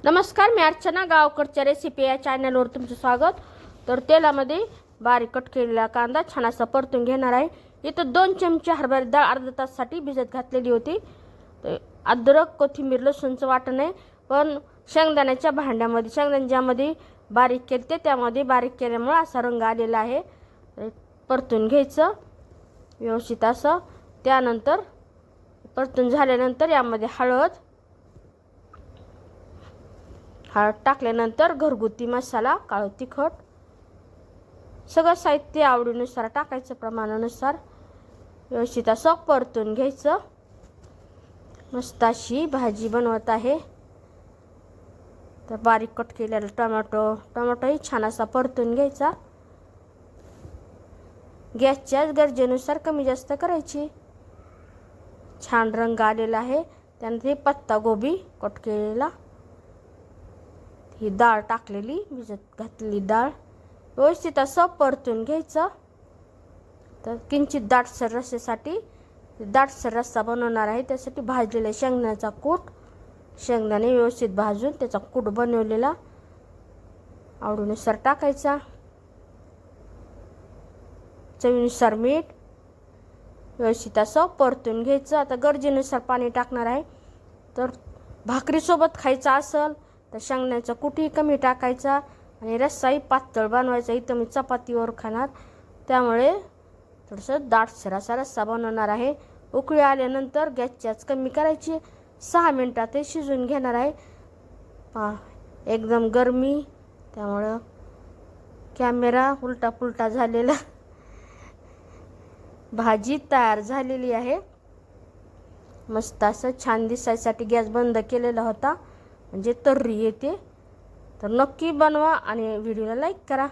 नमस्कार, मी अर्चना गावकडच्या रेसिपी या चॅनलवर तुमचं स्वागत। तर तेलामध्ये बारीक कट केलेला कांदा छान असा परतून घेणार आहे। इथं 2 चमचे हरभरा डाळ अर्धा तासासाठी भिजत घातलेली होती। तर अद्रक, कोथिंबीर, लसूणचं वाटण आहे, पण शेंगदाण्याच्या भांड्यामध्ये शेंगदाण्यामध्ये बारीक केले त्यामध्ये बारीक केल्यामुळे असा रंग आलेला आहे। परतून घ्यायचं व्यवस्थित असं। त्यानंतर परतून झाल्यानंतर यामध्ये हळद टाकल्यानंतर घरगुती मसाला, काळं तिखट, सगळं साहित्य आवडीनुसार टाकायचं, प्रमाणानुसार व्यवस्थित असं परतून घ्यायचं। मस्त अशी भाजी बनवत आहे। तर बारीक कट केलेला टोमॅटोही छान असा परतून घ्यायचा। गॅसच्या गरजेनुसार कमी जास्त करायची। छान रंग आलेला आहे। त्यानंतर पत्ता गोबी कट केलेला, ही डाळ टाकलेली भिजत घातलेली डाळ व्यवस्थित असं परतून घ्यायचं। तर किंचित दाटसर रस्स्यासाठी दाटसर रस्सा बनवणार आहे, त्यासाठी भाजलेला शेंगदाण्याचा कूट, शेंगदाणे व्यवस्थित भाजून त्याचा कूट बनवलेला आवडीनुसार टाकायचा। चवीनुसार मीठ व्यवस्थित असं परतून घ्यायचं। आता गरजेनुसार पाणी टाकणार आहे। तर भाकरीसोबत खायचं असेल तर शेंगदाण्याचा कूटही कमी टाकायचा आणि रस्साही पातळ बनवायचा। इथं मी चपातीवर खाणार, त्यामुळे थोडंसं दाटसर असा रस्सा बनवणार आहे। उकळी आल्यानंतर गॅसची आच कमी करायची, 6 मिनिटात ते शिजून घेणार आहे। एकदम गरमी, त्यामुळं कॅमेरा उलटा पुलटा झालेला। भाजी तयार झालेली आहे। मस्त असं छान दिसायसाठी गॅस बंद केलेला होता, म्हणजे तर्री येते। तर नक्की बनवा आणि व्हिडिओला लाईक करा।